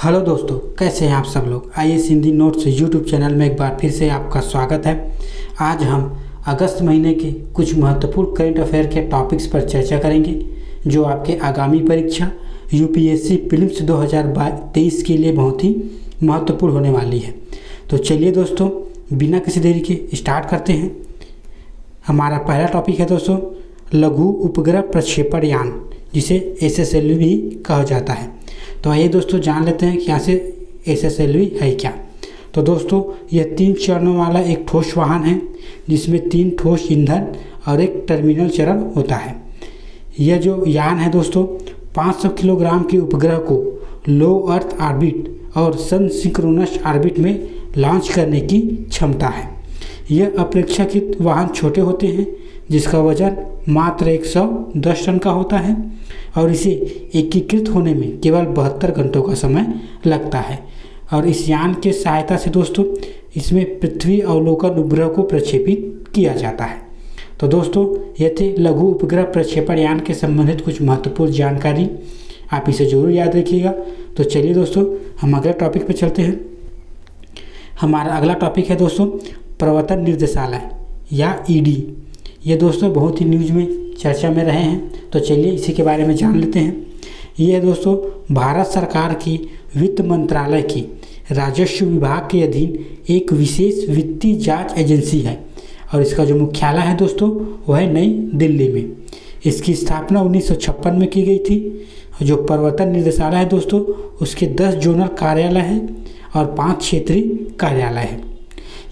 Hello दोस्तों, कैसे हैं आप सब लोग। IAS Hindi notes YouTube channel में एक बार फिर से आपका स्वागत है। आज हम अगस्त महीने के कुछ महत्वपूर्ण करंट अफेयर के टॉपिक्स पर चर्चा करेंगे जो आपके आगामी परीक्षा यूपीएससी प्रीलिम्स 2023 के लिए बहुत ही महत्वपूर्ण होने वाली है। तो चलिए दोस्तों, बिना किसी देरी के स्टार्ट करते हैं। हमारा पहला टॉपिक है दोस्तों लघु उपग्रह प्रक्षेपण यान, जिसे एसएसएलवी भी कहा जाता है। तो आइए दोस्तों जान लेते हैं कि आखिर एसएसएलवी है क्या। तो दोस्तों यह 3 चरणों वाला एक ठोस वाहन है जिसमें 3 ठोस ईंधन और एक टर्मिनल चरण होता है। यह जो यान है दोस्तों 500 किलोग्राम के उपग्रह को लो अर्थ ऑर्बिट और सन सिंक्रोनस ऑर्बिट में लॉन्च करने की क्षमता है। यह अपेक्षाकृत वाहन छोटे होते हैं जिसका वजन मात्र 110 टन का होता है और इसे एकीकृत होने में केवल 72 घंटों का समय लगता है। और इस यान के सहायता से दोस्तों इसमें पृथ्वी अवलोकन उपग्रह को प्रक्षेपित किया जाता है। तो दोस्तों ये थे लघु उपग्रह प्रक्षेपण यान के संबंधित कुछ महत्वपूर्ण जानकारी, आप इसे जरूर याद रखिएगा। तो चलिए दोस्तों हम अगले टॉपिक पर चलते हैं। हमारा अगला टॉपिक है दोस्तों प्रवर्तन निर्देशालय या ईडी। ये दोस्तों बहुत ही न्यूज़ में चर्चा में रहे हैं, तो चलिए इसी के बारे में जान लेते हैं। ये दोस्तों भारत सरकार की वित्त मंत्रालय की राजस्व विभाग के अधीन एक विशेष वित्तीय जांच एजेंसी है और इसका जो मुख्यालय है दोस्तों वह है नई दिल्ली में। इसकी स्थापना 1956 में की गई थी। जो प्रवर्तन निर्देशालय है दोस्तों उसके 10 जोनल कार्यालय हैं और 5 क्षेत्रीय कार्यालय हैं।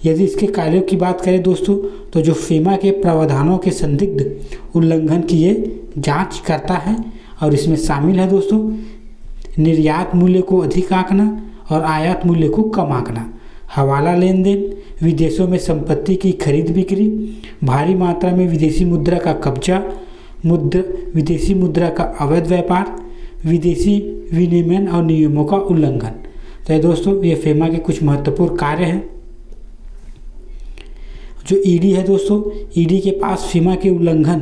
यदि इसके कार्यों की बात करें दोस्तों तो जो फीमा के प्रावधानों के संदिग्ध उल्लंघन की ये जांच करता है और इसमें शामिल है दोस्तों निर्यात मूल्य को अधिक आंकना और आयात मूल्य को कम आंकना, हवाला लेन देन, विदेशों में संपत्ति की खरीद बिक्री, भारी मात्रा में विदेशी मुद्रा का कब्जा, विदेशी मुद्रा का अवैध व्यापार, विदेशी विनिमय और नियमों का उल्लंघन। तो ये दोस्तों ये फीमा के कुछ महत्वपूर्ण कार्य हैं। जो ईडी है दोस्तों, ईडी के पास फीमा के उल्लंघन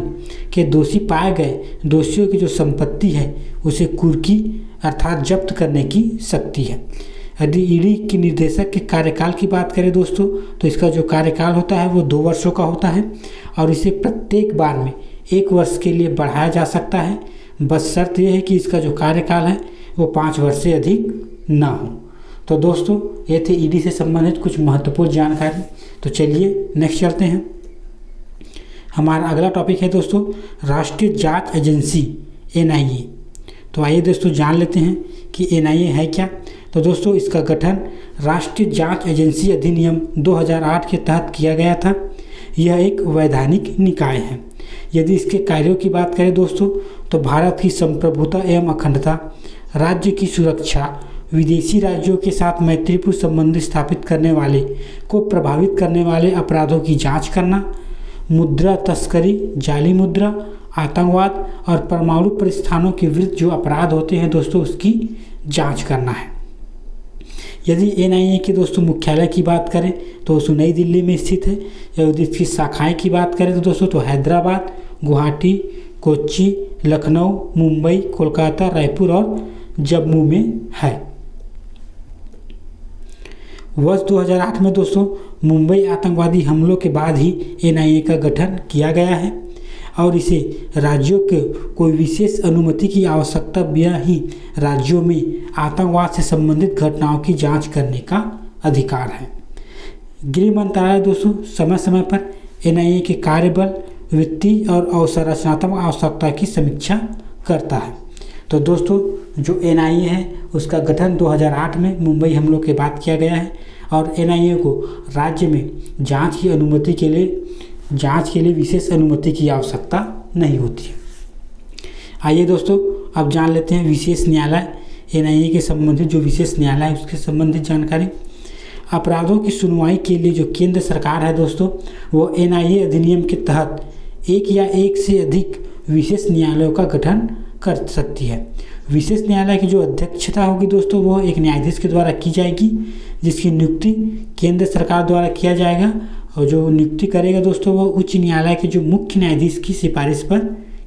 के दोषी पाए गए दोषियों की जो संपत्ति है उसे कुर्की अर्थात जब्त करने की शक्ति है। यदि ईडी के निर्देशक के कार्यकाल की बात करें दोस्तों तो इसका जो कार्यकाल होता है वो 2 वर्षों का होता है और इसे प्रत्येक बार में 1 वर्ष के लिए बढ़ाया जा सकता है। बस शर्त यह है कि इसका जो कार्यकाल है वो 5 वर्ष से अधिक ना हो। तो दोस्तों ये थे ईडी से संबंधित कुछ महत्वपूर्ण जानकारी। तो चलिए नेक्स्ट चलते हैं। हमारा अगला टॉपिक है दोस्तों राष्ट्रीय जांच एजेंसी एनआईए। तो आइए दोस्तों जान लेते हैं कि एनआईए है क्या। तो दोस्तों इसका गठन राष्ट्रीय जांच एजेंसी अधिनियम 2008 के तहत किया गया था। यह एक वैधानिक निकाय है। यदि इसके कार्यों की बात करें दोस्तों तो भारत की संप्रभुता एवं अखंडता, राज्य की सुरक्षा, विदेशी राज्यों के साथ मैत्रीपूर्ण संबंध स्थापित करने वाले को प्रभावित करने वाले अपराधों की जांच करना, मुद्रा तस्करी, जाली मुद्रा, आतंकवाद और परमाणु प्रतिष्ठानों के विरुद्ध जो अपराध होते हैं दोस्तों उसकी जांच करना है। यदि एनआईए के दोस्तों मुख्यालय की बात करें तो उस नई दिल्ली में स्थित है। यदि इसकी शाखाएँ की बात करें तो दोस्तों तो हैदराबाद, गुवाहाटी, कोच्चि, लखनऊ, मुंबई, कोलकाता, रायपुर और जम्मू में है। वर्ष 2008 में दोस्तों मुंबई आतंकवादी हमलों के बाद ही एनआईए का गठन किया गया है और इसे राज्यों के कोई विशेष अनुमति की आवश्यकता बिना ही राज्यों में आतंकवाद से संबंधित घटनाओं की जांच करने का अधिकार है। गृह मंत्रालय दोस्तों समय समय पर एनआईए के कार्यबल, वित्तीय और अवसंरचनात्मक आवश्यकता की समीक्षा करता है। तो दोस्तों जो एनआईए है उसका गठन 2008 में मुंबई हमलों के बाद किया गया है और एनआईए को राज्य में जांच के लिए विशेष अनुमति की आवश्यकता नहीं होती है। आइए दोस्तों अब जान लेते हैं विशेष न्यायालय एनआईए के संबंधित जो विशेष न्यायालय है उसके संबंधित जानकारी। अपराधों की सुनवाई के लिए जो केंद्र सरकार है दोस्तों वो एनआईए अधिनियम के तहत एक या एक से अधिक विशेष न्यायालयों का गठन कर सकती है। विशेष न्यायालय की जो अध्यक्षता होगी दोस्तों वो एक न्यायाधीश के द्वारा की जाएगी जिसकी नियुक्ति केंद्र सरकार द्वारा किया जाएगा और जो नियुक्ति करेगा दोस्तों वो उच्च न्यायालय के जो मुख्य न्यायाधीश की सिफारिश पर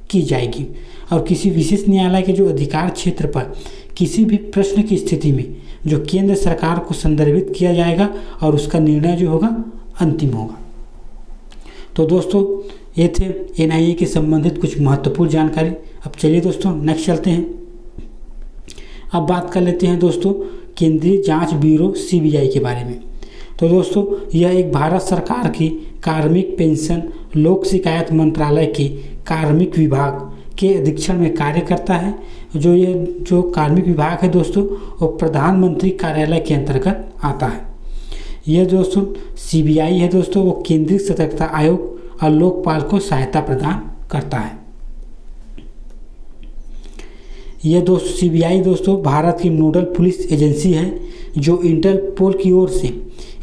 की जाएगी। और किसी विशेष न्यायालय के जो अधिकार क्षेत्र पर किसी भी प्रश्न की स्थिति में जो केंद्र सरकार को संदर्भित किया जाएगा और उसका निर्णय जो होगा अंतिम होगा। तो दोस्तों ये थे एनआईए के संबंधित कुछ महत्वपूर्ण जानकारी। अब चलिए दोस्तों नेक्स्ट चलते हैं। अब बात कर लेते हैं दोस्तों केंद्रीय जांच ब्यूरो सीबीआई के बारे में। तो दोस्तों यह एक भारत सरकार की कार्मिक पेंशन लोक शिकायत मंत्रालय के कार्मिक विभाग के अधीक्षण में कार्य करता है। जो कार्मिक विभाग है दोस्तों वो प्रधानमंत्री कार्यालय के अंतर्गत आता है। यह दोस्तों सीबीआई है दोस्तों वो केंद्रीय सतर्कता आयोग और लोकपाल को सहायता प्रदान करता है। यह दोस्तों सीबीआई दोस्तों भारत की नोडल पुलिस एजेंसी है जो इंटरपोल की ओर से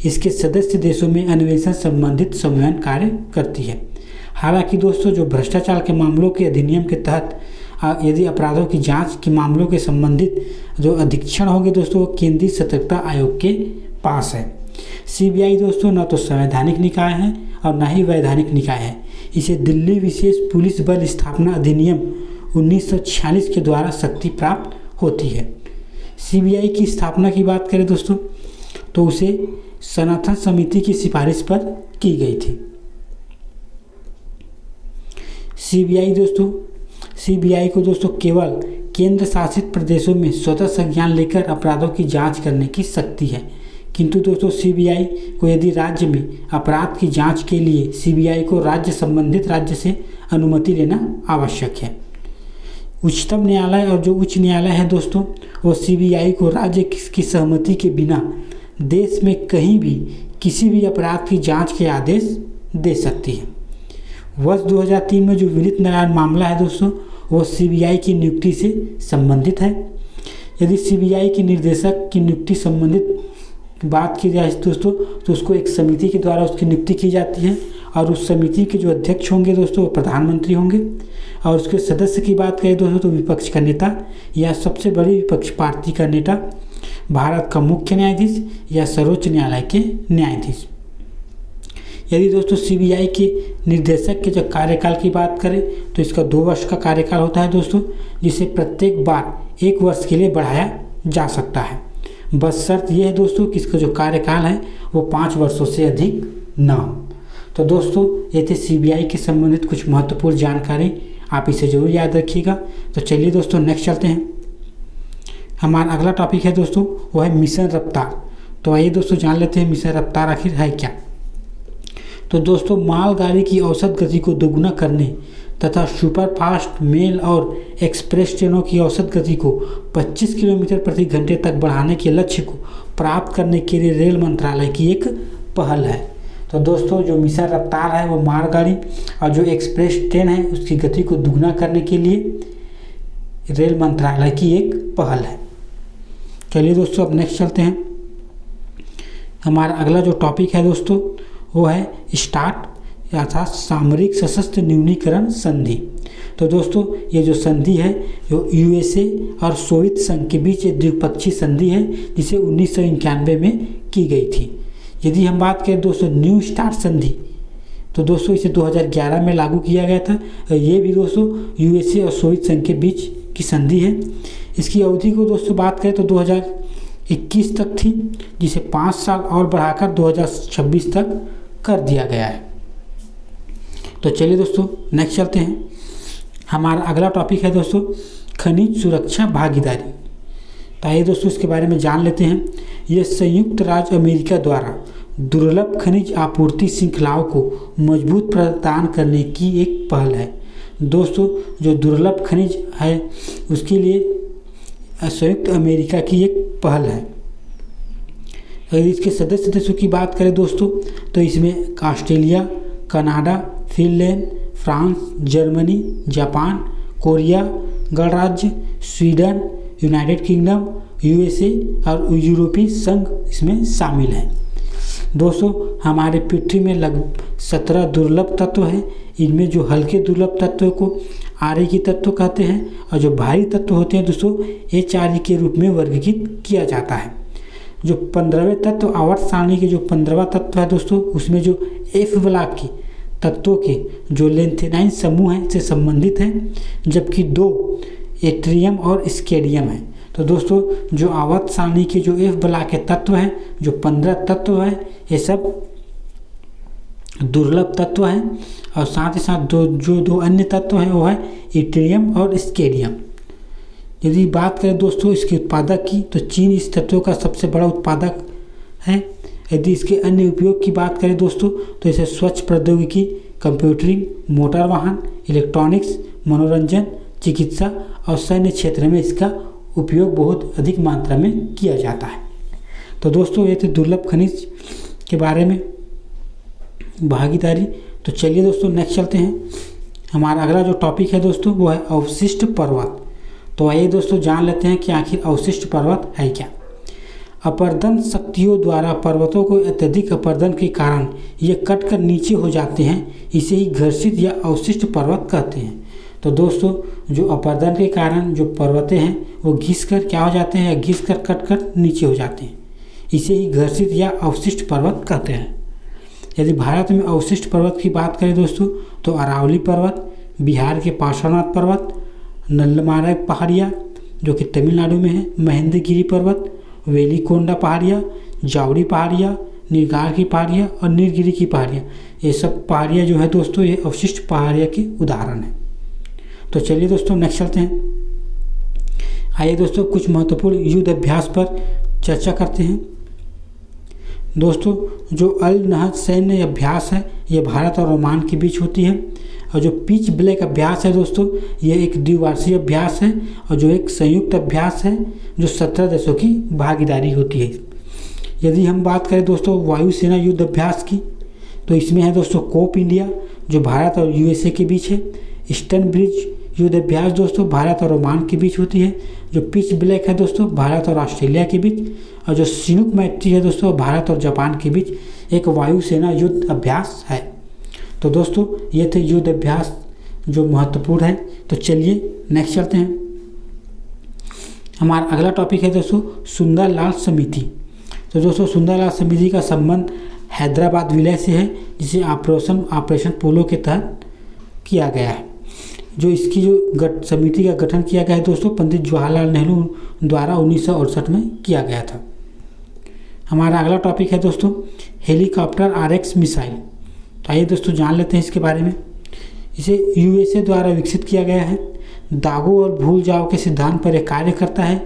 इसके सदस्य देशों में अन्वेषण संबंधित संवहन कार्य करती है। हालांकि दोस्तों जो भ्रष्टाचार के मामलों के अधिनियम के तहत यदि अपराधों की जांच के मामलों के संबंधित जो अधीक्षण होंगे दोस्तों वो केंद्रीय सतर्कता आयोग के पास है। सीबीआई दोस्तों न तो संवैधानिक निकाय है और न ही वैधानिक निकाय है। इसे दिल्ली विशेष पुलिस बल स्थापना अधिनियम 1946 के द्वारा शक्ति प्राप्त होती है। सीबीआई की स्थापना की बात करें दोस्तों तो उसे सनातन समिति की सिफारिश पर की गई थी। सीबीआई को दोस्तों केवल केंद्र शासित प्रदेशों में स्वतः संज्ञान लेकर अपराधों की जांच करने की शक्ति है, किंतु दोस्तों सीबीआई को यदि राज्य में अपराध की जांच के लिए सीबीआई को संबंधित राज्य से अनुमति लेना आवश्यक है। उच्चतम न्यायालय और जो उच्च न्यायालय है दोस्तों वो सीबीआई को राज्य की सहमति के बिना देश में कहीं भी किसी भी अपराध की जांच के आदेश दे सकती है। वर्ष 2003 में जो विनीत नारायण मामला है दोस्तों वो सीबीआई की नियुक्ति से संबंधित है। यदि सीबीआई के निर्देशक की नियुक्ति संबंधित बात की जाए दोस्तों तो उसको एक समिति के द्वारा उसकी नियुक्ति की जाती है और उस समिति के जो अध्यक्ष होंगे दोस्तों वो प्रधानमंत्री होंगे और उसके सदस्य की बात करें दोस्तों तो विपक्ष का नेता या सबसे बड़ी विपक्ष पार्टी का नेता, भारत का मुख्य न्यायाधीश या सर्वोच्च न्यायालय के न्यायाधीश। यदि दोस्तों सीबीआई के निर्देशक के जब कार्यकाल की बात करें तो इसका 2 वर्ष का कार्यकाल होता है दोस्तों, जिसे प्रत्येक बार 1 वर्ष के लिए बढ़ाया जा सकता है। बस शर्त यह है दोस्तों कि इसका जो कार्यकाल है वो 5 वर्षों से अधिक न हो। तो दोस्तों ये थे सीबीआई के संबंधित कुछ महत्वपूर्ण जानकारी, आप इसे जरूर याद रखिएगा। तो चलिए दोस्तों नेक्स्ट चलते हैं। हमारा अगला टॉपिक है दोस्तों वो है मिशन रफ्तार। तो आइए दोस्तों जान लेते हैं मिशन रफ्तार आखिर है क्या। तो दोस्तों मालगाड़ी की औसत गति को दोगुना करने तथा सुपरफास्ट मेल और एक्सप्रेस ट्रेनों की औसत गति को 25 किलोमीटर प्रति घंटे तक बढ़ाने के लक्ष्य को प्राप्त करने के लिए रेल मंत्रालय की एक पहल है। तो दोस्तों जो मिशन रफ्तार है वो मालगाड़ी और जो एक्सप्रेस ट्रेन है उसकी गति को दुगना करने के लिए रेल मंत्रालय की एक पहल है। चलिए दोस्तों अब नेक्स्ट चलते हैं। हमारा अगला जो टॉपिक है दोस्तों वो है स्टार्ट अर्थात सामरिक सशस्त्र न्यूनीकरण संधि। तो दोस्तों ये जो संधि है जो यूएसए और सोवियत संघ के बीच एक द्विपक्षीय संधि है जिसे 1991 में की गई थी। यदि हम बात करें दोस्तों न्यू स्टार्ट संधि तो दोस्तों इसे 2011 में लागू किया गया था। ये भी दोस्तों यूएसए और सोवियत संघ के बीच की संधि है। इसकी अवधि को दोस्तों बात करें तो 2021 तक थी, जिसे 5 साल और बढ़ाकर 2026 तक कर दिया गया है। तो चलिए दोस्तों नेक्स्ट चलते हैं। हमारा अगला टॉपिक है दोस्तों खनिज सुरक्षा भागीदारी। तो आइए दोस्तों इसके बारे में जान लेते हैं। यह संयुक्त राज्य अमेरिका द्वारा दुर्लभ खनिज आपूर्ति श्रृंखलाओं को मजबूत प्रदान करने की एक पहल है। दोस्तों जो दुर्लभ खनिज है उसके लिए संयुक्त अमेरिका की एक पहल है। अगर इसके सदस्य देशों की बात करें दोस्तों तो इसमें Australia, Canada, Finland, France, Germany, Japan, Korea गणराज्य, स्वीडन, यूनाइटेड किंगडम, यूएसए और यूरोपीय संघ इसमें शामिल हैं। दोस्तों हमारे पृथ्वी में लगभग 17 दुर्लभ तत्व हैं। इनमें जो हल्के दुर्लभ तत्वों को आर्य तत्व कहते हैं और जो भारी तत्व होते हैं दोस्तों HRE के रूप में वर्गीकृत किया जाता है। जो 15वें तत्व आवर्त सारणी के जो 15वां तत्व है दोस्तों उसमें जो F ब्लॉक के तत्वों के जो लेंथेनाइन समूह हैं से संबंधित हैं, जबकि 2 एट्रियम और स्केडियम है। तो दोस्तों जो आवर्त सारणी के जो F बला के तत्व हैं, जो 15 तत्व हैं, ये सब दुर्लभ तत्व हैं। और साथ ही साथ दो अन्य तत्व हैं वो है इट्रियम और स्केडियम। यदि बात करें दोस्तों इसके उत्पादक की, तो चीन इस तत्व का सबसे बड़ा उत्पादक है। यदि इसके अन्य उपयोग की बात करें दोस्तों, तो इसे स्वच्छ प्रौद्योगिकी, कंप्यूटरिंग, मोटर वाहन, इलेक्ट्रॉनिक्स, मनोरंजन, चिकित्सा और सैन्य क्षेत्र में इसका उपयोग बहुत अधिक मात्रा में किया जाता है। तो दोस्तों ये थे दुर्लभ खनिज के बारे में भागीदारी। तो चलिए दोस्तों नेक्स्ट चलते हैं। हमारा अगला जो टॉपिक है दोस्तों वो है अवशिष्ट पर्वत। तो आइए दोस्तों जान लेते हैं कि आखिर अवशिष्ट पर्वत है क्या। अपर्दन शक्तियों द्वारा पर्वतों को अत्यधिक अपर्दन के कारण ये कटकर नीचे हो जाते हैं, इसे ही घर्षित या अवशिष्ट पर्वत कहते हैं। तो दोस्तों जो अपर्दन के कारण जो पर्वतें हैं वो घिसकर क्या हो जाते हैं, या घिसकर कटकर नीचे हो जाते हैं, इसे ही घर्षित या अवशिष्ट पर्वत कहते हैं। यदि भारत में अवशिष्ट पर्वत की बात करें दोस्तों, तो अरावली पर्वत, बिहार के पार्श्वनाथ पर्वत, नल्लमारा पहाड़ियाँ जो कि तमिलनाडु में है, महेंद्रगिरी पर्वत, वेलिकोंडा पहाड़ियाँ, जावड़ी पहाड़ियाँ, नीलगार की पहाड़ियाँ और नीलगिरी की पहाड़ियाँ, ये सब पहाड़ियाँ जो है दोस्तों ये अवशिष्ट पहाड़ियाँ के उदाहरण हैं। तो चलिए दोस्तों नेक्स्ट चलते हैं। आइए दोस्तों कुछ महत्वपूर्ण युद्ध अभ्यास पर चर्चा करते हैं। दोस्तों जो अल नहद सैन्य अभ्यास है ये भारत और ओमान के बीच होती है। और जो पिच ब्लैक अभ्यास है दोस्तों ये एक द्विवार्षीय अभ्यास है, और जो एक संयुक्त अभ्यास है जो 17 देशों की भागीदारी होती है। यदि हम बात करें दोस्तों वायुसेना युद्ध अभ्यास की, तो इसमें है दोस्तों कोप इंडिया जो भारत और यूएसए के बीच है। ईस्टर्न ब्रिज युद्ध अभ्यास दोस्तों भारत और ओमान के बीच होती है। जो पिच ब्लैक है दोस्तों भारत और ऑस्ट्रेलिया के बीच। और जो चिनूक मैत्री है दोस्तों भारत और जापान के बीच एक वायुसेना युद्ध अभ्यास है। तो दोस्तों ये थे युद्ध अभ्यास जो महत्वपूर्ण है। तो चलिए नेक्स्ट चलते हैं। हमारा अगला टॉपिक है दोस्तों सुंदरलाल समिति। तो दोस्तों सुंदरलाल समिति का संबंध हैदराबाद विलय से है, जिसे ऑपरेशन पोलो के तहत किया गया है। जो इसकी जो समिति का गठन किया गया है दोस्तों पंडित जवाहरलाल नेहरू द्वारा 1968 में किया गया था। हमारा अगला टॉपिक है दोस्तों हेलीकॉप्टर RX मिसाइल। तो आइए दोस्तों जान लेते हैं इसके बारे में। इसे यूएसए द्वारा विकसित किया गया है। दागो और भूल जाओ के सिद्धांत पर यह कार्य करता है।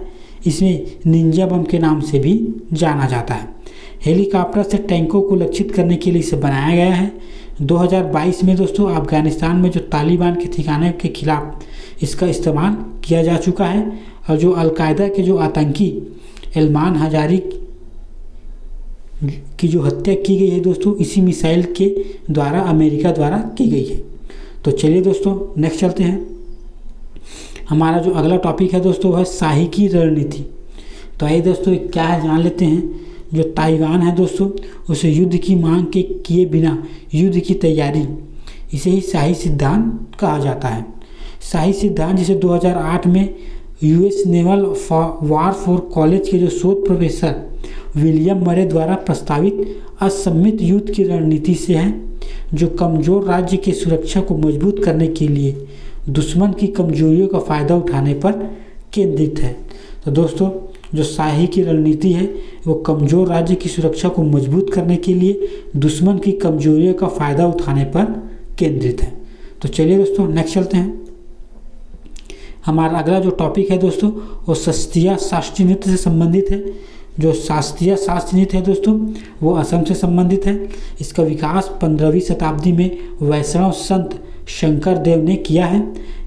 इसमें निंजा बम के नाम से भी जाना जाता है। हेलीकॉप्टर से टैंकों को लक्षित करने के लिए इसे बनाया गया है। 2022 में दोस्तों अफगानिस्तान में जो तालिबान के ठिकाने के खिलाफ इसका इस्तेमाल किया जा चुका है। और जो अलकायदा के जो आतंकी एलमान हजारी की जो हत्या की गई है दोस्तों इसी मिसाइल के द्वारा अमेरिका द्वारा की गई है। तो चलिए दोस्तों नेक्स्ट चलते हैं। हमारा जो अगला टॉपिक है दोस्तों वह शाही की रणनीति। तो आइए दोस्तों क्या है जान लेते हैं। जो ताइवान है दोस्तों उसे युद्ध की मांग के किए बिना युद्ध की तैयारी, इसे ही शाही सिद्धांत कहा जाता है। शाही सिद्धांत जिसे 2008 में यूएस नेवल वारफोर कॉलेज के जो शोध प्रोफेसर विलियम मरे द्वारा प्रस्तावित असम्मित युद्ध की रणनीति से है, जो कमज़ोर राज्य की सुरक्षा को मजबूत करने के लिए दुश्मन की कमजोरियों का फ़ायदा उठाने पर केंद्रित है। तो दोस्तों जो शाही की रणनीति है वो कमज़ोर राज्य की सुरक्षा को मजबूत करने के लिए दुश्मन की कमजोरियों का फ़ायदा उठाने पर केंद्रित है। तो चलिए दोस्तों नेक्स्ट चलते हैं। हमारा अगला जो टॉपिक है दोस्तों वो शास्त्रीय शास्त्रीय नृत्य से संबंधित है। जो शास्त्रीय शास्त्रीय नृत्य है दोस्तों वो असम से संबंधित है। इसका विकास 15वीं शताब्दी में वैष्णव संत शंकर देव ने किया है।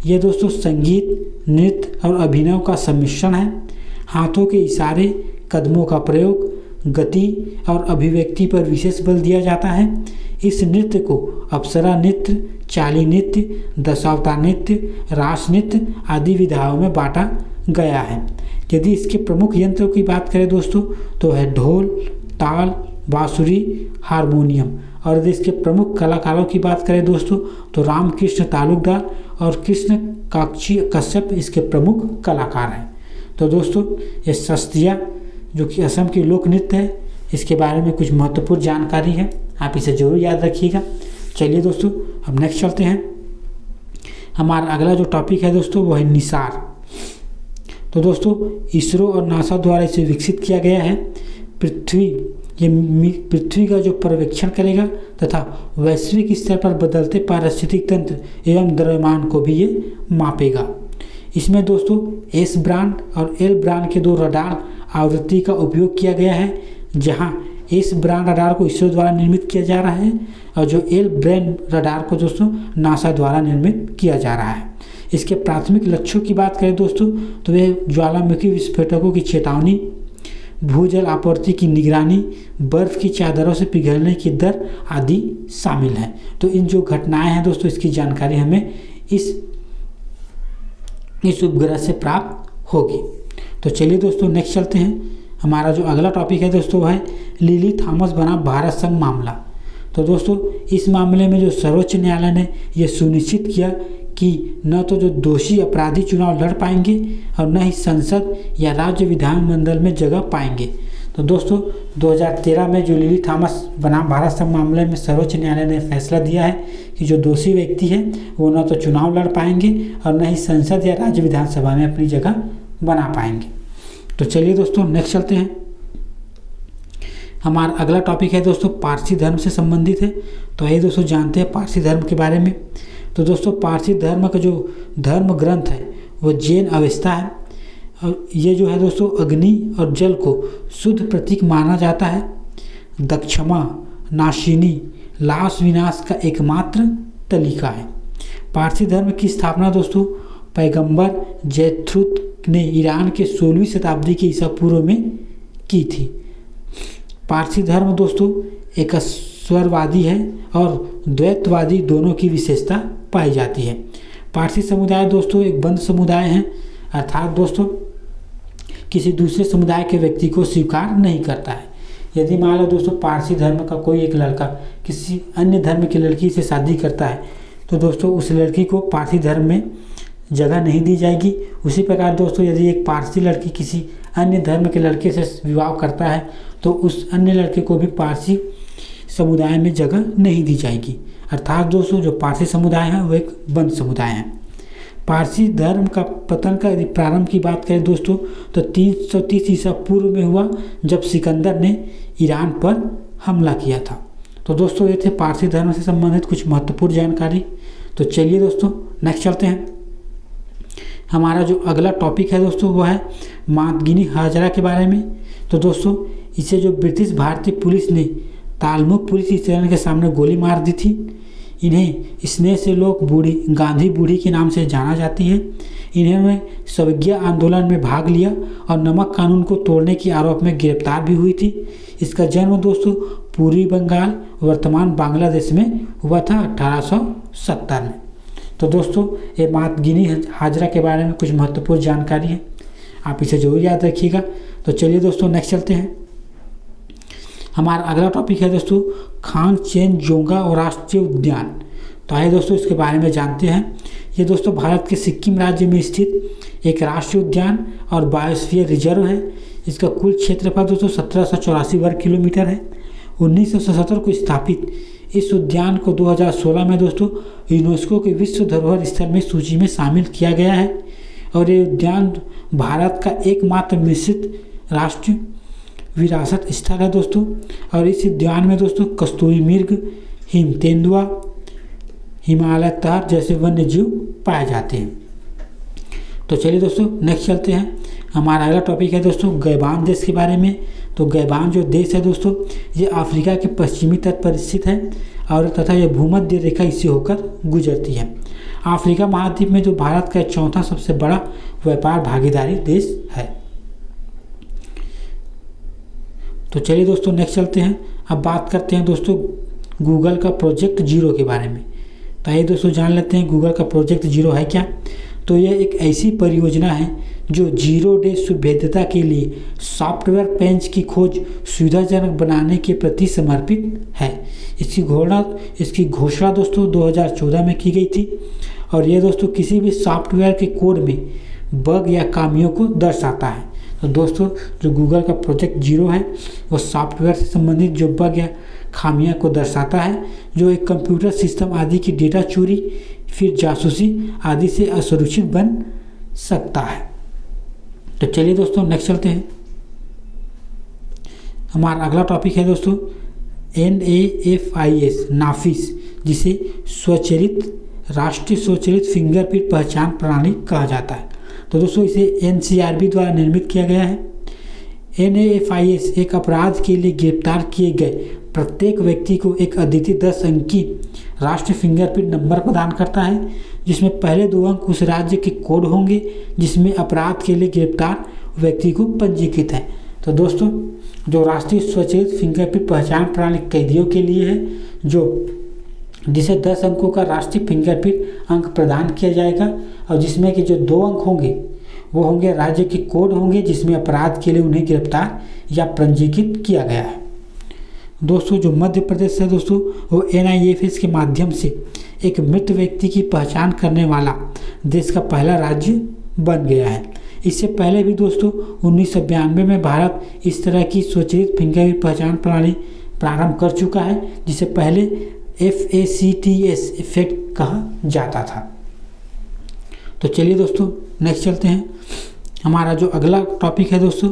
यह दोस्तों संगीत, नृत्य और अभिनय का सम्मिश्रण है। हाथों के इशारे, कदमों का प्रयोग, गति और अभिव्यक्ति पर विशेष बल दिया जाता है। इस नृत्य को अप्सरा नृत्य, चाली नृत्य, दशावतार नृत्य, रास नृत्य आदि विधाओं में बांटा गया है। यदि इसके प्रमुख यंत्रों की बात करें दोस्तों तो है ढोल, ताल, बांसुरी, हारमोनियम। और यदि इसके प्रमुख कलाकारों की बात करें दोस्तों तो रामकृष्ण तालुकदार और कृष्ण कश्यप इसके प्रमुख कलाकार हैं। तो दोस्तों ये शास्त्रीय जो कि असम की लोक नृत्य है इसके बारे में कुछ महत्वपूर्ण जानकारी है, आप इसे जरूर याद रखिएगा। चलिए दोस्तों अब नेक्स्ट चलते हैं। हमारा अगला जो टॉपिक है दोस्तों वो है निसार। तो दोस्तों इसरो और नासा द्वारा इसे विकसित किया गया है। पृथ्वी का जो पर्यवेक्षण करेगा तथा वैश्विक स्तर पर बदलते पारिस्थितिक तंत्र एवं द्रव्यमान को भी ये मापेगा। इसमें दोस्तों एस ब्रांड और एल ब्रांड के 2 रडार आवृत्ति का उपयोग किया गया है, जहां एस ब्रांड रडार को इसरो द्वारा निर्मित किया जा रहा है और जो एल ब्रांड रडार को दोस्तों नासा द्वारा निर्मित किया जा रहा है। इसके प्राथमिक लक्ष्यों की बात करें दोस्तों तो वे ज्वालामुखी विस्फोटकों की चेतावनी, भूजल आपूर्ति की निगरानी, बर्फ की चादरों से पिघलने की दर आदि शामिल है। तो इन जो घटनाएं हैं दोस्तों इसकी जानकारी हमें इस उपग्रह से प्राप्त होगी। तो चलिए दोस्तों नेक्स्ट चलते हैं। हमारा जो अगला टॉपिक है दोस्तों वह है लिली थॉमस बनाम भारत संघ मामला। तो दोस्तों इस मामले में जो सर्वोच्च न्यायालय ने यह सुनिश्चित किया कि न तो जो दोषी अपराधी चुनाव लड़ पाएंगे और न ही संसद या राज्य विधानमंडल में जगह पाएंगे। तो दोस्तों 2013 में जो लिली थॉमस बनाम भारत संघ मामले में सर्वोच्च न्यायालय ने फैसला दिया है कि जो दोषी व्यक्ति है वो न तो चुनाव लड़ पाएंगे और न ही संसद या राज्य विधानसभा में अपनी जगह बना पाएंगे। तो चलिए दोस्तों नेक्स्ट चलते हैं। हमारा अगला टॉपिक है दोस्तों पारसी धर्म से संबंधित है। तो आइए दोस्तों जानते हैं पारसी धर्म के बारे में। तो दोस्तों पारसी धर्म का जो धर्म ग्रंथ है वो जैन अवेस्ता है और ये जो है दोस्तों अग्नि और जल को शुद्ध प्रतीक माना जाता है। दक्षमा, नाशिनी, लाश विनाश का एकमात्र तरीका है। पारसी धर्म की स्थापना दोस्तों पैगंबर जैथ्रुत ने ईरान के 16वीं शताब्दी के ईसा पूर्व में की थी। पारसी धर्म दोस्तों एकस्वरवादी है और द्वैतवादी दोनों की विशेषता पाई जाती है। पारसी समुदाय दोस्तों एक बंद समुदाय है, अर्थात दोस्तों किसी दूसरे समुदाय के व्यक्ति को स्वीकार नहीं करता है। यदि मान लो दोस्तों पारसी धर्म का कोई एक लड़का किसी अन्य धर्म की लड़की से शादी करता है तो दोस्तों उस लड़की को पारसी धर्म में जगह नहीं दी जाएगी। उसी प्रकार दोस्तों यदि एक पारसी लड़की किसी अन्य धर्म के लड़के से विवाह करता है तो उस अन्य लड़के को भी पारसी समुदाय में जगह नहीं दी जाएगी। अर्थात दोस्तों जो पारसी समुदाय है वो एक बंद समुदाय है। पारसी धर्म का पतन का यदि प्रारंभ की बात करें दोस्तों तो 330 ईसा पूर्व में हुआ जब सिकंदर ने ईरान पर हमला किया था। तो दोस्तों ये थे पारसी धर्म से संबंधित कुछ महत्वपूर्ण जानकारी। तो चलिए दोस्तों नेक्स्ट चलते हैं। हमारा जो अगला टॉपिक है दोस्तों वो है मातगिनी हाजरा के बारे में। तो दोस्तों इसे जो ब्रिटिश भारतीय पुलिस ने तालमुक पुलिस स्टेशन के सामने गोली मार दी थी। इन्हें स्नेह से लोग गांधी बूढ़ी के नाम से जाना जाती है। इन्होंने सविज्ञा आंदोलन में भाग लिया और नमक कानून को तोड़ने के आरोप में गिरफ्तार भी हुई थी। इसका जन्म दोस्तों पूर्वी बंगाल वर्तमान बांग्लादेश में हुआ था 1870 में। तो दोस्तों ये मातगिनी हाजरा के बारे में कुछ महत्वपूर्ण जानकारी है, आप इसे जरूर याद रखिएगा। तो चलिए दोस्तों नेक्स्ट चलते हैं। हमारा अगला टॉपिक है दोस्तों खांगचेनजोंगा और राष्ट्रीय उद्यान। तो आइए दोस्तों इसके बारे में जानते हैं। ये दोस्तों भारत के सिक्किम राज्य में स्थित एक राष्ट्रीय उद्यान और बायोस्फीयर रिजर्व है। इसका कुल क्षेत्रफल दोस्तों 1784 वर्ग किलोमीटर है। 1977 को स्थापित इस उद्यान को 2016 में दोस्तों यूनेस्को के विश्व धरोहर स्थल में सूची में शामिल किया गया है और ये उद्यान भारत का एकमात्र मिश्रित राष्ट्रीय विरासत स्थल है दोस्तों। और इस उद्यान में दोस्तों कस्तूरी मृग, हिम तेंदुआ, हिमालय तार जैसे वन्य जीव पाए जाते हैं। तो चलिए दोस्तों नेक्स्ट चलते हैं। हमारा अगला टॉपिक है दोस्तों गैबान देश के बारे में। तो गैबान जो देश है दोस्तों ये अफ्रीका के पश्चिमी तट पर स्थित है और तथा यह भूमध्य रेखा इससे होकर गुजरती है। अफ्रीका महाद्वीप में जो भारत का चौथा सबसे बड़ा व्यापार भागीदारी देश है। तो चलिए दोस्तों नेक्स्ट चलते हैं। अब बात करते हैं दोस्तों गूगल का प्रोजेक्ट जीरो के बारे में। तो आइए दोस्तों जान लेते हैं गूगल का प्रोजेक्ट जीरो है क्या। तो यह एक ऐसी परियोजना है जो जीरो डे सुभेद्यता के लिए सॉफ्टवेयर पेंच की खोज सुविधाजनक बनाने के प्रति समर्पित है। इसकी घोषणा दोस्तों 2014 में की गई थी और यह दोस्तों किसी भी सॉफ्टवेयर के कोड में बग या खामियों को दर्शाता है। तो दोस्तों जो गूगल का प्रोजेक्ट जीरो है वो सॉफ्टवेयर से संबंधित जो बग या खामियां को दर्शाता है जो एक कंप्यूटर सिस्टम आदि की डेटा चोरी फिर जासूसी आदि से असुरक्षित बन सकता है। तो चलिए दोस्तों नेक्स्ट चलते हैं। हमारा अगला टॉपिक है दोस्तों NAFIS नाफिस, जिसे राष्ट्रीय स्वचालित फिंगरप्रिंट पहचान प्रणाली कहा जाता है। तो दोस्तों इसे NCRB द्वारा निर्मित किया गया है। NAFIS एक अपराध के लिए गिरफ्तार किए गए प्रत्येक व्यक्ति को एक अद्वितीय 10 अंकी राष्ट्रीय फिंगरप्रिंट नंबर प्रदान करता है, जिसमें पहले 2 अंक उस राज्य के कोड होंगे जिसमें अपराध के लिए गिरफ्तार व्यक्ति को पंजीकृत है। तो दोस्तों जो राष्ट्रीय स्वचालित फिंगरप्रिंट पहचान प्रणाली कैदियों के लिए है, जिसे 10 अंकों का राष्ट्रीय फिंगरप्रिंट अंक प्रदान किया जाएगा, और जिसमें कि जो 2 अंक होंगे वो होंगे राज्य के कोड होंगे जिसमें अपराध के लिए उन्हें गिरफ्तार या पंजीकृत किया गया है। दोस्तों जो मध्य प्रदेश है दोस्तों, वो NIFS के माध्यम से एक मृत व्यक्ति की पहचान करने वाला देश का पहला राज्य बन गया है। इससे पहले भी दोस्तों 1992 में भारत इस तरह की स्वचालित फिंगरप्रिंट पहचान प्रणाली प्रारंभ कर चुका है, जिसे पहले FACTS इफेक्ट कहा जाता था। तो चलिए दोस्तों नेक्स्ट चलते हैं। हमारा जो अगला टॉपिक है दोस्तों,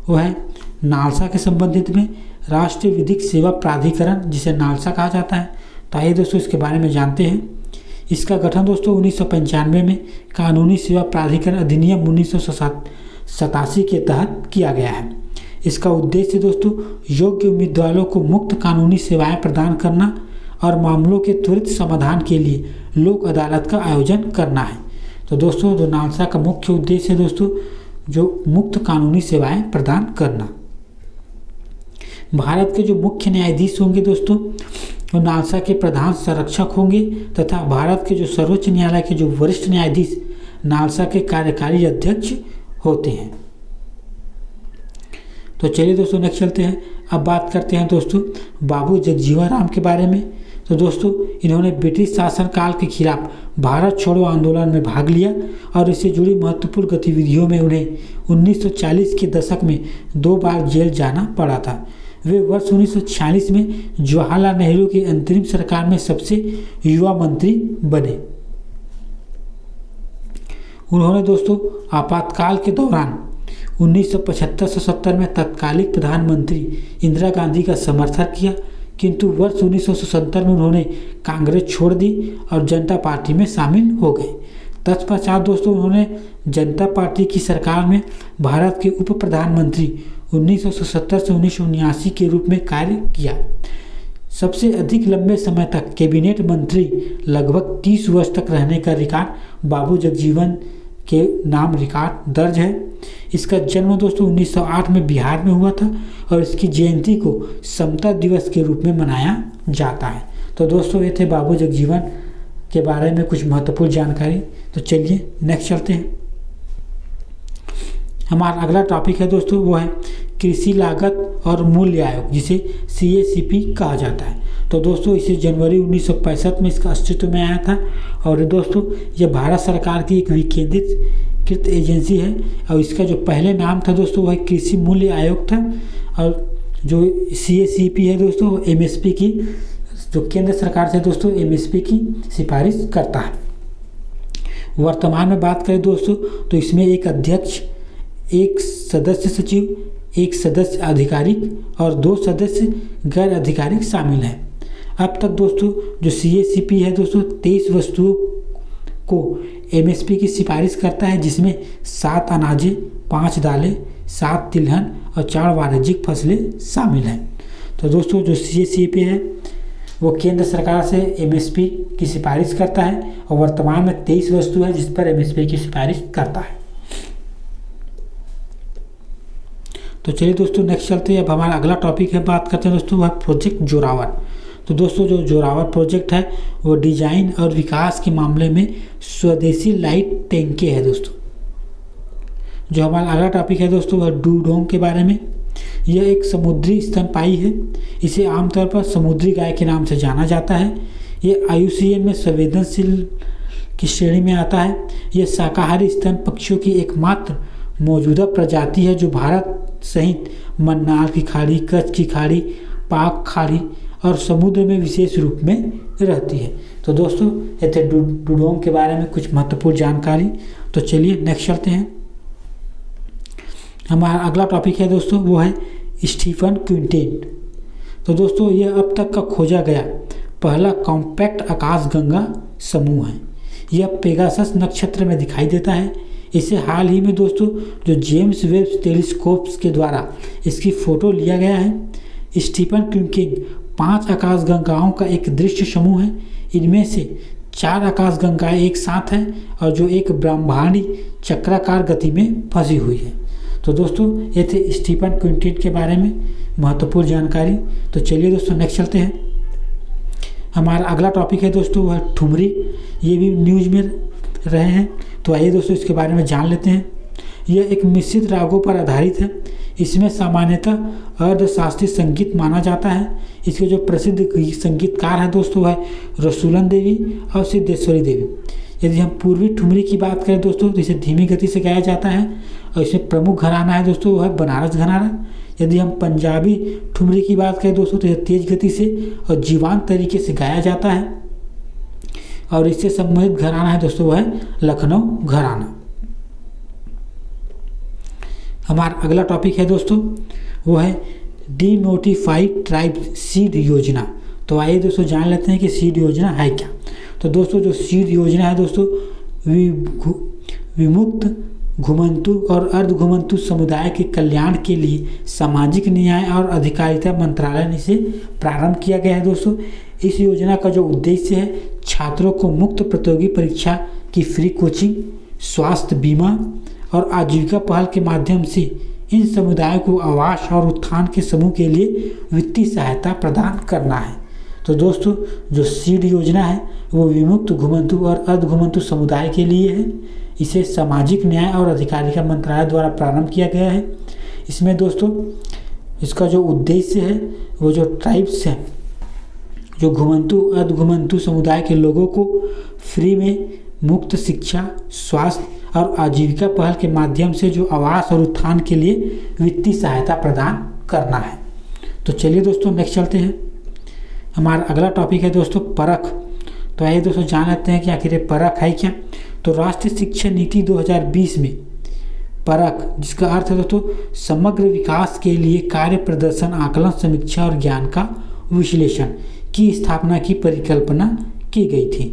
वो है नालसा के संबंधित में राष्ट्रीय विधिक सेवा प्राधिकरण, जिसे नालसा कहा जाता है। तो आइए दोस्तों इसके बारे में जानते हैं। इसका गठन दोस्तों 1995 में कानूनी सेवा प्राधिकरण अधिनियम 1987 के तहत किया गया है। इसका उद्देश्य दोस्तों योग्य उम्मीदवारों को मुफ्त कानूनी सेवाएं प्रदान करना और मामलों के त्वरित समाधान के लिए लोक अदालत का आयोजन करना है। तो दोस्तों जो नालसा का मुख्य उद्देश्य है दोस्तों, जो मुफ्त कानूनी सेवाएं प्रदान करना। भारत के जो मुख्य न्यायाधीश होंगे दोस्तों, वो नालसा के प्रधान संरक्षक होंगे, तथा भारत के जो सर्वोच्च न्यायालय के जो वरिष्ठ न्यायाधीश नालसा के कार्यकारी अध्यक्ष होते हैं। तो चलिए दोस्तों नेक्स्ट चलते हैं। अब बात करते हैं दोस्तों बाबू जगजीवन राम के बारे में। तो दोस्तों इन्होंने ब्रिटिश शासनकाल के खिलाफ भारत छोड़ो आंदोलन में भाग लिया और इससे जुड़ी महत्वपूर्ण गतिविधियों में उन्हें 1940 के दशक में 2 बार जेल जाना पड़ा था। वे वर्ष 1946 में जवाहरलाल नेहरू की अंतरिम सरकार में सबसे युवा मंत्री बने। उन्होंने दोस्तों आपातकाल के दौरान 1975 से 70 में तत्कालीन प्रधानमंत्री इंदिरा गांधी का समर्थन किया, किंतु वर्ष 1970 में उन्होंने कांग्रेस छोड़ दी और जनता पार्टी में शामिल हो गए। तत्पश्चात दोस्तों उन्होंने जनता पार्टी की सरकार में भारत के उप प्रधानमंत्री 1970 से 1979 के रूप में कार्य किया। सबसे अधिक लंबे समय तक कैबिनेट मंत्री लगभग 30 वर्ष तक रहने का रिकॉर्ड बाबू जगजीवन के नाम रिकॉर्ड दर्ज है। इसका जन्म दोस्तों 1908 में बिहार में हुआ था और इसकी जयंती को समता दिवस के रूप में मनाया जाता है। तो दोस्तों ये थे बाबू जगजीवन के बारे में कुछ महत्वपूर्ण जानकारी। तो चलिए नेक्स्ट चलते हैं। हमारा अगला टॉपिक है दोस्तों, वो है कृषि लागत और मूल्य आयोग, जिसे CACP कहा जाता है। तो दोस्तों इसे जनवरी 1965 में इसका अस्तित्व में आया था और दोस्तों ये भारत सरकार की एक विकेंद्रीकृत एजेंसी है और इसका जो पहले नाम था दोस्तों वह कृषि मूल्य आयोग था और जो CACP है दोस्तों MSP की, जो केंद्र सरकार से दोस्तों MSP की सिफारिश करता है। वर्तमान में बात करें दोस्तों तो इसमें एक अध्यक्ष, एक सदस्य सचिव, एक सदस्य आधिकारिक और 2 सदस्य गैर आधिकारिक शामिल हैं। अब तक दोस्तों जो CACP है दोस्तों 23 वस्तुओं को MSP की सिफारिश करता है, जिसमें 7 अनाजें, 5 दालें, 7 तिलहन और 4 वाणिज्यिक फसलें शामिल हैं। तो दोस्तों जो CACP है वो केंद्र सरकार से MSP की सिफारिश करता है और वर्तमान में 23 वस्तु है जिस पर MSP की सिफारिश करता है। तो चलिए दोस्तों नेक्स्ट चलते हैं। अब हमारा अगला टॉपिक है, बात करते हैं दोस्तों वह प्रोजेक्ट जोरावर। तो दोस्तों जो जोरावर प्रोजेक्ट है वो डिजाइन और विकास के मामले में स्वदेशी लाइट टैंके है दोस्तों। जो हमारा अगला टॉपिक है दोस्तों वह डूडोंग के बारे में। यह एक समुद्री स्तनपायी है। इसे आमतौर पर समुद्री गाय के नाम से जाना जाता है। यह IUCN में संवेदनशील की श्रेणी में आता है। यह शाकाहारी स्तन पक्षियों की एकमात्र मौजूदा प्रजाति है जो भारत सहित मन्नार की खाड़ी, कच्छ की खाड़ी, पाक खाड़ी और समुद्र में विशेष रूप में रहती है। तो दोस्तों ये थे डूडोंग के बारे में कुछ महत्वपूर्ण जानकारी। तो चलिए नेक्स्ट चलते हैं। हमारा अगला टॉपिक है दोस्तों, वो है स्टीफन क्विंटेट। तो दोस्तों ये अब तक का खोजा गया पहला कॉम्पैक्ट आकाशगंगा समूह है। यह पेगासस नक्षत्र में दिखाई देता है। इसे हाल ही में दोस्तों जो जेम्स वेब टेलीस्कोप्स के द्वारा इसकी फ़ोटो लिया गया है। स्टीफन क्विंटेट 5 आकाशगंगाओं का एक दृश्य समूह है। इनमें से 4 आकाशगंगाएं एक साथ हैं और जो एक ब्रह्मांडी चक्राकार गति में फंसी हुई है। तो दोस्तों ये थे स्टीफन क्विंटेट के बारे में महत्वपूर्ण जानकारी। तो चलिए दोस्तों नेक्स्ट चलते हैं। हमारा अगला टॉपिक है दोस्तों वह ठुमरी। ये भी न्यूज़ में रहे हैं, तो आइए दोस्तों इसके बारे में जान लेते हैं। यह एक मिश्रित रागों पर आधारित है। इसमें सामान्यतः अर्धशास्त्रीय संगीत माना जाता है। इसके जो प्रसिद्ध संगीतकार हैं दोस्तों वह रसूलन देवी और सिद्धेश्वरी देवी। यदि हम पूर्वी ठुमरी की बात करें दोस्तों तो इसे धीमी गति से गाया जाता है और इसमें प्रमुख घराना है दोस्तों वह है बनारस घराना। यदि हम पंजाबी ठुमरी की बात करें दोस्तों तो यह तेज गति से और जीवंत तरीके से गाया जाता है और इससे संबंधित घराना है दोस्तों वह है लखनऊ घराना। हमारा अगला टॉपिक है दोस्तों वो है डी नोटिफाइड ट्राइब सीड योजना। तो आइए दोस्तों जान लेते हैं कि सीड योजना है क्या। तो दोस्तों जो सीड योजना है दोस्तों विमुक्त घुमंतु और अर्ध घुमंतु समुदाय के कल्याण के लिए सामाजिक न्याय और अधिकारिता मंत्रालय ने इसे प्रारंभ किया गया है दोस्तों। इस योजना का जो उद्देश्य है छात्रों को मुक्त प्रतियोगी परीक्षा की फ्री कोचिंग, स्वास्थ्य बीमा और आजीविका पहल के माध्यम से इन समुदायों को आवास और उत्थान के समूह के लिए वित्तीय सहायता प्रदान करना है। तो दोस्तों जो सीड योजना है वो विमुक्त घुमंतु और अर्ध घुमंतु समुदाय के लिए है। इसे सामाजिक न्याय और अधिकारिता मंत्रालय द्वारा प्रारंभ किया गया है। इसमें दोस्तों इसका जो उद्देश्य है वो जो ट्राइब्स हैं, जो घुमंतु अर्ध घुमंतु समुदाय के लोगों को फ्री में मुक्त शिक्षा, स्वास्थ्य और आजीविका पहल के माध्यम से जो आवास और उत्थान के लिए वित्तीय सहायता प्रदान करना है। तो चलिए दोस्तों नेक्स्ट चलते हैं। हमारा अगला टॉपिक है दोस्तों परख। तो आइए दोस्तों जान लेते हैं कि आखिर ये परख है क्या। तो राष्ट्रीय शिक्षा नीति 2020 में परख, जिसका अर्थ है दोस्तों समग्र विकास के लिए कार्य प्रदर्शन आकलन समीक्षा और ज्ञान का विश्लेषण की स्थापना की परिकल्पना की गई थी।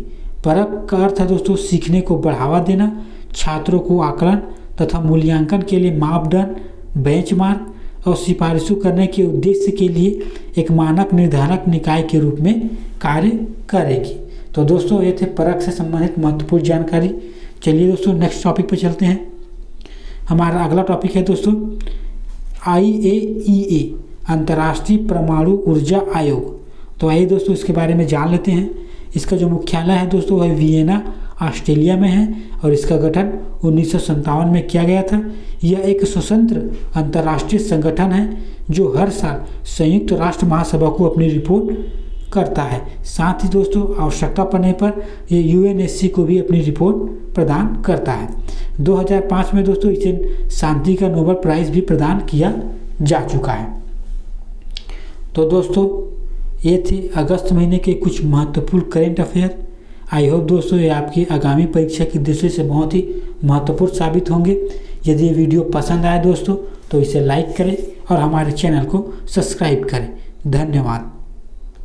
परख का अर्थ है दोस्तों सीखने को बढ़ावा देना, छात्रों को आकलन तथा मूल्यांकन के लिए मापदंड, बेंचमार्क और सिफारिशों करने के उद्देश्य के लिए एक मानक निर्धारक निकाय के रूप में कार्य करेगी। तो दोस्तों ये थे परख से संबंधित महत्वपूर्ण जानकारी। चलिए दोस्तों नेक्स्ट टॉपिक पर चलते हैं। हमारा अगला टॉपिक है दोस्तों IAEA अंतर्राष्ट्रीय परमाणु ऊर्जा आयोग। तो आइए दोस्तों इसके बारे में जान लेते हैं। इसका जो मुख्यालय है दोस्तों वह वियना ऑस्ट्रेलिया में है और इसका गठन 1957 में किया गया था। यह एक स्वतंत्र अंतर्राष्ट्रीय संगठन है जो हर साल संयुक्त राष्ट्र महासभा को अपनी रिपोर्ट करता है। साथ ही दोस्तों आवश्यकता पड़ने पर ये UNSC को भी अपनी रिपोर्ट प्रदान करता है। 2005 में दोस्तों इसे शांति का नोबेल प्राइज़ भी प्रदान किया जा चुका है। तो दोस्तों ये थे अगस्त महीने के कुछ महत्वपूर्ण करेंट अफेयर। आई होप दोस्तों ये आपकी आगामी परीक्षा की दृष्टि से बहुत ही महत्वपूर्ण साबित होंगे। यदि ये वीडियो पसंद आए दोस्तों तो इसे लाइक करें और हमारे चैनल को सब्सक्राइब करें। धन्यवाद।